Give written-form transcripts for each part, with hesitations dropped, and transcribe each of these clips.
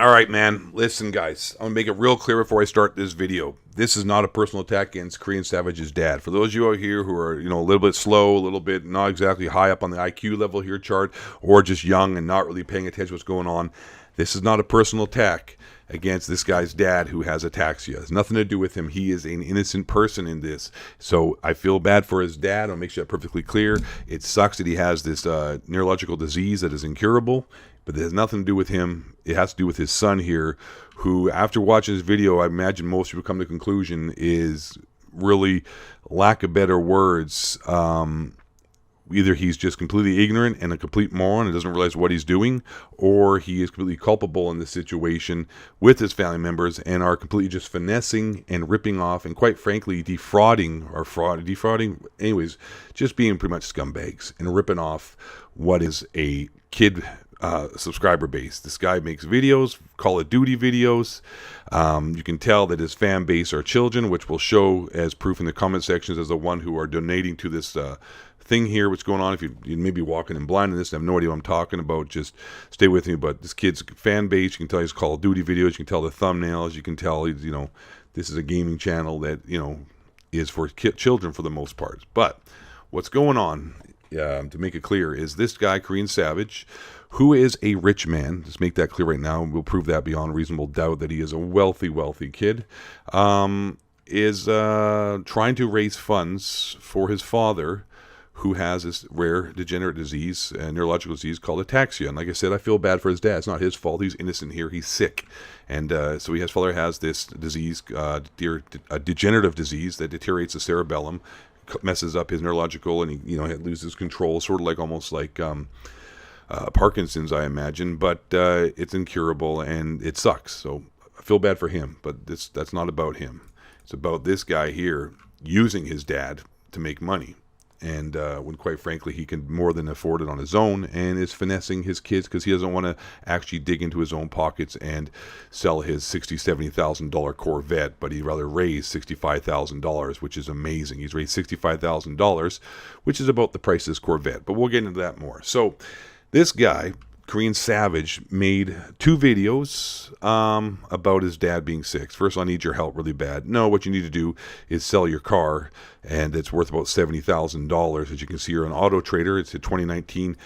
All right, man. Listen, guys. I'm going to make it real clear before I start this video. This is not a personal attack against Korean Savage's dad. For those of you out here who are, a little bit slow, a little bit not exactly high up on the IQ level here chart, or just young and not really paying attention to what's going on, this is not a personal attack against this guy's dad who has ataxia. It has nothing to do with him. He is an innocent person in this. So I feel bad for his dad. I'll make sure that perfectly clear. It sucks that he has this neurological disease that is incurable, but it has nothing to do with him. It has to do with his son here, who, after watching this video, I imagine most people come to the conclusion is really, lack of better words, either he's just completely ignorant and a complete moron and doesn't realize what he's doing, or he is completely culpable in this situation with his family members and are completely just finessing and ripping off and, quite frankly, defrauding, anyways, just being pretty much scumbags and ripping off what is a kid subscriber base. This guy makes videos, Call of Duty videos. You can tell that his fan base are children, which will show as proof in the comment sections as the one who are donating to this thing here. What's going on? If you may be walking in blind in this and have no idea what I'm talking about, just stay with me. But this kid's fan base, you can tell he's Call of Duty videos. You can tell the thumbnails. You can tell he's, this is a gaming channel that, is for children for the most part. But what's going on, to make it clear, is this guy, Korean Savage, who is a rich man. Let's make that clear right now. We'll prove that beyond reasonable doubt that he is a wealthy kid. Is trying to raise funds for his father, who has this rare degenerate disease, neurological disease called ataxia. And like I said, I feel bad for his dad. It's not his fault. He's innocent here. He's sick. And so his father has this disease, a degenerative disease that deteriorates the cerebellum, messes up his neurological, and he loses control, sort of like almost like Parkinson's, I imagine. But it's incurable and it sucks. So I feel bad for him. But that's not about him. It's about this guy here using his dad to make money. And when, quite frankly, he can more than afford it on his own, and is finessing his kids because he doesn't want to actually dig into his own pockets and sell his $60,000, $70,000 Corvette, but he'd rather raise $65,000, which is amazing. He's raised $65,000, which is about the price of this Corvette, but we'll get into that more. So this guy, Korean Savage, made 2 videos about his dad being sick. First, I need your help really bad. No, what you need to do is sell your car, and it's worth about $70,000. As you can see here on Auto Trader, it's a 2019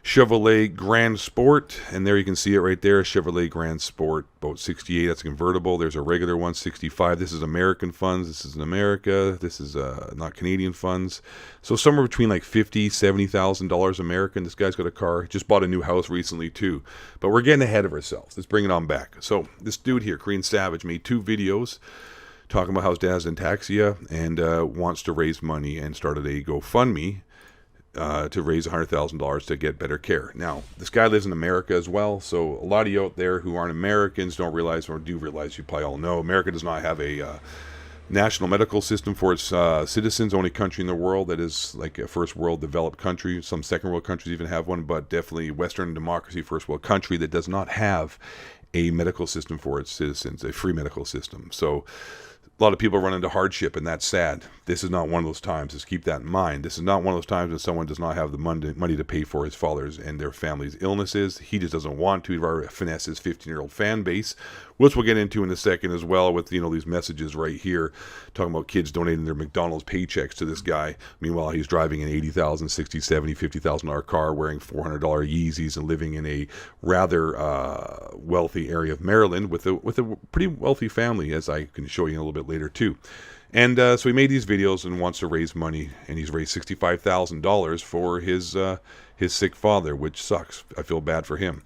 Chevrolet Grand Sport, and there you can see it right there, Chevrolet Grand Sport, about 68. That's a convertible. There's a regular one, 65. This is American funds. This is in America. This is not Canadian funds. So somewhere between like $50,000, $70,000 American. This guy's got a car. Just bought a new house recently too. But we're getting ahead of ourselves. Let's bring it on back. So this dude here, Korean Savage, made 2 videos talking about how his dad has ataxia and wants to raise money, and started a GoFundMe to raise $100,000 to get better care. Now, this guy lives in America as well, so a lot of you out there who aren't Americans don't realize, or do realize, you probably all know, America does not have a national medical system for its citizens. Only country in the world that is like a first world developed country. Some second world countries even have one, but definitely Western democracy, first world country that does not have a medical system for its citizens, a free medical system. So a lot of people run into hardship, and that's sad. This is not one of those times. Just keep that in mind. This is not one of those times when someone does not have the money to pay for his father's and their family's illnesses. He just doesn't want to. He'd rather finesse his 15-year-old fan base, which we'll get into in a second as well, with these messages right here talking about kids donating their McDonald's paychecks to this guy. Meanwhile, he's driving an $80,000, $60,000, $70,000, $50,000 car, wearing $400 Yeezys, and living in a rather wealthy area of Maryland with a pretty wealthy family, as I can show you a little bit later too. And so he made these videos and wants to raise money, and he's raised $65,000 for his sick father, which sucks. I feel bad for him.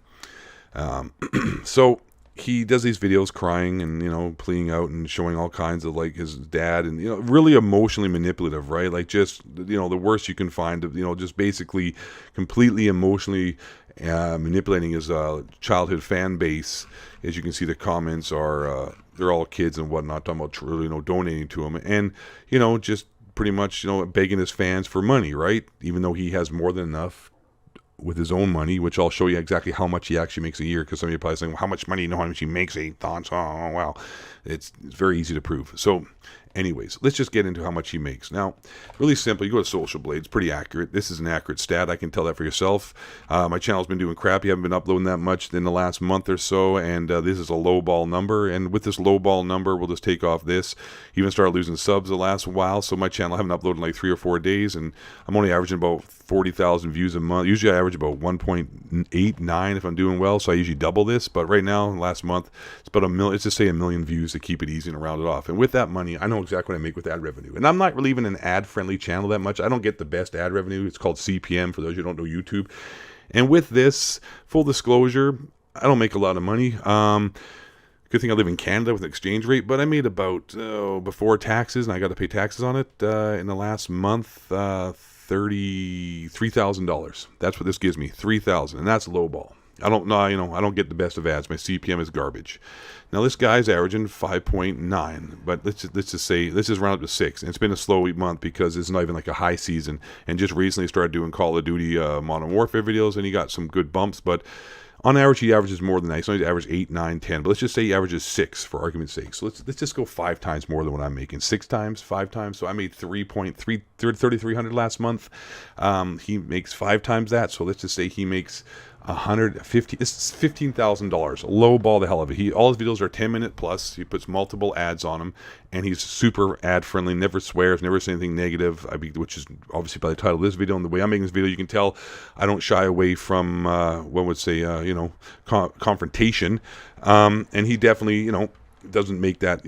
So he does these videos crying and, pleading out and showing all kinds of like his dad, and, really emotionally manipulative, right? Like just, the worst you can find, just basically completely emotionally manipulating his childhood fan base. As you can see, the comments are, they're all kids and whatnot, talking about, donating to him, and, just pretty much, begging his fans for money, right? Even though he has more than enough with his own money, which I'll show you exactly how much he actually makes a year, because some of you are probably saying, well, how much money, how much he makes? 8 thoughts. Oh, wow. It's very easy to prove. So Anyways, let's just get into how much he makes. Now, really simple. You go to Social Blade. It's pretty accurate. This is an accurate stat. I can tell that for yourself. My channel's been doing crappy. I haven't been uploading that much in the last month or so, and this is a low ball number. And with this low ball number, we'll just take off this. Even started losing subs the last while, so my channel I haven't uploaded in like 3 or 4 days, and I'm only averaging about 40,000 views a month. Usually I average about 1.89 if I'm doing well, so I usually double this. But right now, last month, it's about let's just say 1 million views to keep it easy and round it off. And with that money, I know exactly what I make with ad revenue. And I'm not really even an ad-friendly channel that much. I don't get the best ad revenue. It's called CPM for those who don't know YouTube. And with this, full disclosure, I don't make a lot of money. Good thing I live in Canada with an exchange rate, but I made about, before taxes, and I got to pay taxes on it, in the last month, $33,000. That's what this gives me, $3,000, and that's low ball. I don't know, I don't get the best of ads. My CPM is garbage. Now this guy's averaging 5.9, but let's just round up to 6. And it's been a slow month because it's not even like a high season. And just recently started doing Call of Duty Modern Warfare videos, and he got some good bumps, but on average, he averages more than that. He's only average 8, 9, 10. But let's just say he averages 6 for argument's sake. So let's just go 5 times more than what I'm making. 6 times, 5 times. So I made 3,300 last month. He makes 5 times that. So let's just say he makes 150. It's $15,000. Low ball the hell of it. All his videos are 10-minute plus. He puts multiple ads on them, and he's super ad friendly. Never swears. Never says anything negative. Which is obviously by the title of this video and the way I'm making this video, you can tell I don't shy away from one would say confrontation. And he definitely doesn't make that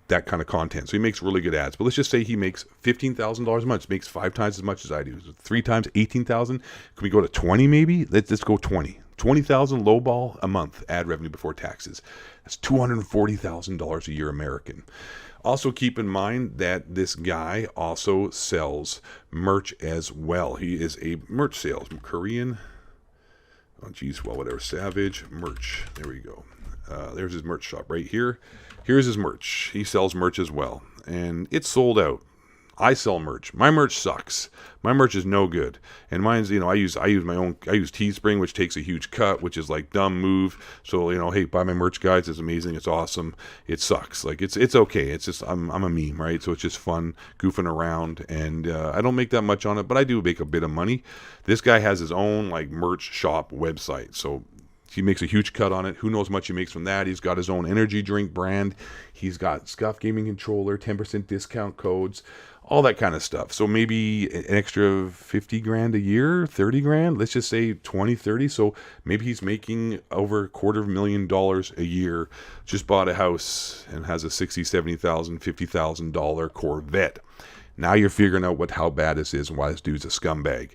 that kind of content. So he makes really good ads. But let's just say he makes $15,000 a month. Makes 5 times as much as I do. 3 times 18,000. Can we go to 20 maybe? Let's go 20. 20,000 low ball a month ad revenue before taxes. That's $240,000 a year American. Also keep in mind that this guy also sells merch as well. He is a merch salesman. Korean. Oh geez, well whatever. Savage merch. There we go. There's his merch shop right here. Here's his merch. He sells merch as well, and it's sold out. I sell merch. My merch sucks. My merch is no good. And mine's, I use Teespring, which takes a huge cut, which is like dumb move. So, hey, buy my merch, guys. It's amazing. It's awesome. It sucks. Like it's okay. It's just I'm a meme, right? So it's just fun goofing around, and I don't make that much on it, but I do make a bit of money. This guy has his own like merch shop website. So he makes a huge cut on it. Who knows how much he makes from that? He's got his own energy drink brand. He's got Scuff Gaming Controller, 10% discount codes, all that kind of stuff. So maybe an extra 50 grand a year, 30 grand, let's just say 20, 30. So maybe he's making over $250,000 a year. Just bought a house and has a $60,000, $70,000, $50,000 Corvette. Now you're figuring out how bad this is and why this dude's a scumbag.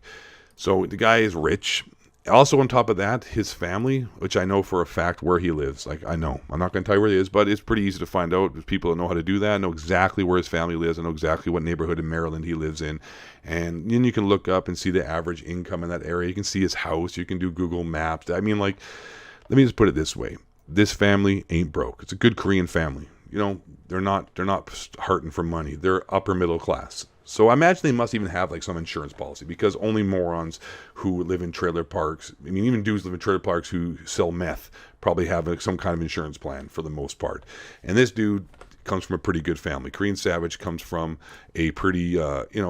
So the guy is rich. Also, on top of that, his family, which I know for a fact where he lives. Like, I know. I'm not going to tell you where he is, but it's pretty easy to find out. There's people that know how to do that. I know exactly where his family lives. I know exactly what neighborhood in Maryland he lives in. And then you can look up and see the average income in that area. You can see his house. You can do Google Maps. I mean, like, let me just put it this way. This family ain't broke. It's a good Korean family. They're not hurting for money. They're upper middle class. So I imagine they must even have like some insurance policy, because only morons who live in trailer parks, even dudes live in trailer parks who sell meth, probably have some kind of insurance plan for the most part. And this dude comes from a pretty good family. Korean Savage comes from a pretty,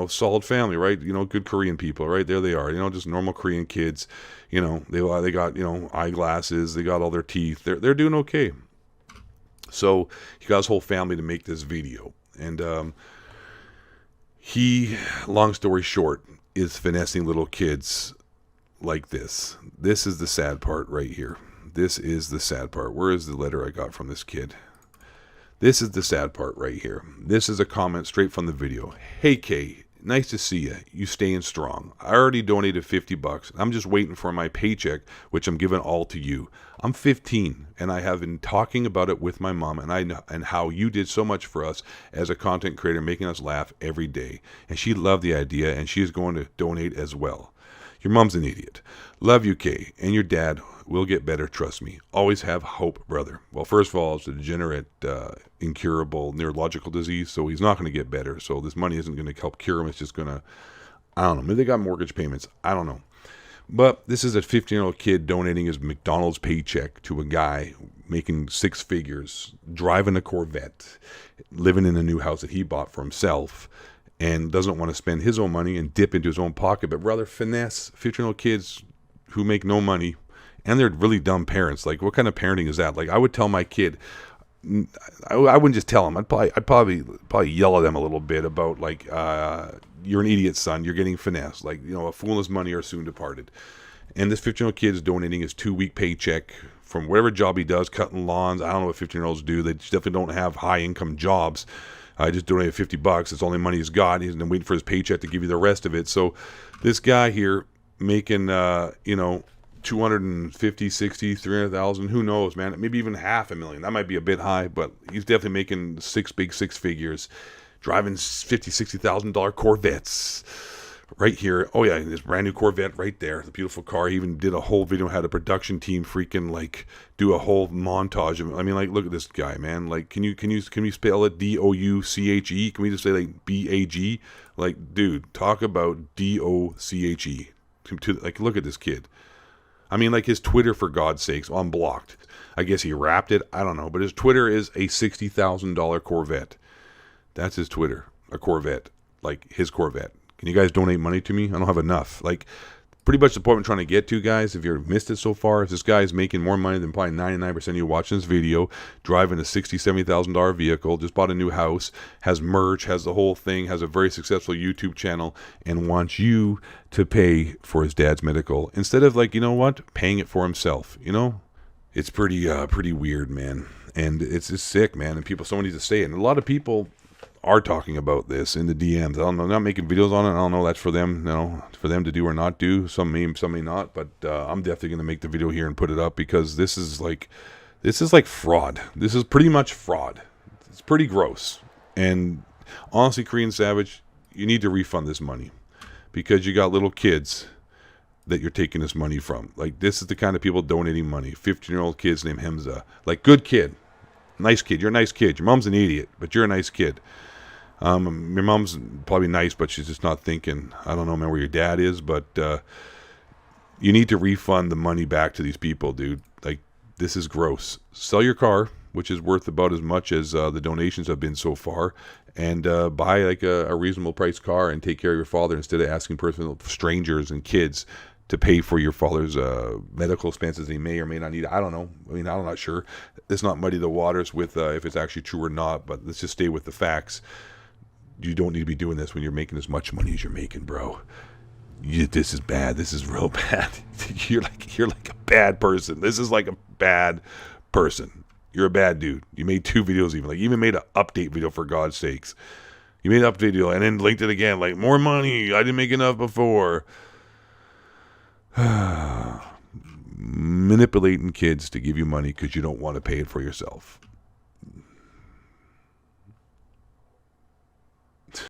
solid family, right? Good Korean people, right? There they are, just normal Korean kids. They got, eyeglasses, they got all their teeth. They're doing okay. So he got his whole family to make this video. And, he, long story short, is finessing little kids like this. This is the sad part right here. This is the sad part. Where is the letter I got from this kid? This is the sad part right here. This is a comment straight from the video. Hey, Kay, nice to see you. You staying strong. I already donated $50. I'm just waiting for my paycheck, which I'm giving all to you. I'm 15, and I have been talking about it with my mom, and how you did so much for us as a content creator, making us laugh every day. And she loved the idea, and she is going to donate as well. Your mom's an idiot. Love you, Kay, and your dad will get better, trust me. Always have hope, brother. Well, first of all, it's a degenerate, incurable neurological disease, so he's not going to get better. So this money isn't going to help cure him. It's just going to, I don't know. Maybe they got mortgage payments. I don't know. But this is a 15-year-old kid donating his McDonald's paycheck to a guy making six figures, driving a Corvette, living in a new house that he bought for himself, and doesn't want to spend his own money and dip into his own pocket, but rather finesse 15-year-old kids who make no money, and they're really dumb parents. Like, what kind of parenting is that? Like, I would tell my kid, I wouldn't just tell them. I'd probably yell at them a little bit about, like, you're an idiot, son. You're getting finessed. Like, a fool and his money are soon departed. And this 15-year-old kid is donating his 2-week paycheck from whatever job he does, cutting lawns. I don't know what 15-year-olds do. They definitely don't have high-income jobs. I just donated $50. It's the only money he's got. He's been waiting for his paycheck to give you the rest of it. So this guy here making, 250, 60, 300,000, who knows, man? Maybe even $500,000. That might be a bit high, but he's definitely making six figures, driving $50,000, $60,000 Corvettes right here. Oh yeah, this brand new Corvette right there, the beautiful car. He even did a whole video, had a production team freaking like do a whole montage of it. I mean, like, look at this guy, man. Like, can you spell it DOUCHE? Can we just say like BAG? Like, dude, talk about DOCHE. Like, look at this kid. I mean, like, his Twitter, for God's sakes, unblocked. I guess he wrapped it. I don't know. But his Twitter is a $60,000 Corvette. That's his Twitter. A Corvette. Like, his Corvette. Can you guys donate money to me? I don't have enough. Like, pretty much the point I'm trying to get to, guys, if you've missed it so far, is this guy is making more money than probably 99% of you watching this video, driving a $60,000, $70,000 vehicle, just bought a new house, has merch, has the whole thing, has a very successful YouTube channel, and wants you to pay for his dad's medical instead of, like, paying it for himself. It's pretty weird, man. And it's just sick, man. And someone needs to say it. And a lot of people are talking about this in the DMs. I don't know, not making videos on it. I don't know. That's for them, for them to do or not do. Some may not. But I'm definitely going to make the video here and put it up because this is like fraud. This is pretty much fraud. It's pretty gross. And honestly, Korean Savage, you need to refund this money because you got little kids that you're taking this money from. Like, this is the kind of people donating money. 15-year-old kids named Hemza. Like, good kid. Nice kid. You're a nice kid. Your mom's an idiot, but you're a nice kid. Your mom's probably nice, but she's just not thinking. I don't know, man, where your dad is, but you need to refund the money back to these people, dude. Like, this is gross. Sell your car, which is worth about as much as the donations have been so far, and buy like a reasonable priced car and take care of your father instead of asking strangers and kids to pay for your father's medical expenses he may or may not need. I don't know. I mean, I'm not sure. Let's not muddy the waters with if it's actually true or not, but let's just stay with the facts. You don't need to be doing this when you're making as much money as you're making, bro. This is bad. This is real bad. You're like a bad person. This is like a bad person. You're a bad dude. You made 2 videos even. Like, you even made an update video, for God's sakes. You made an update video and then linked it again. Like, more money. I didn't make enough before. Manipulating kids to give you money because you don't want to pay it for yourself.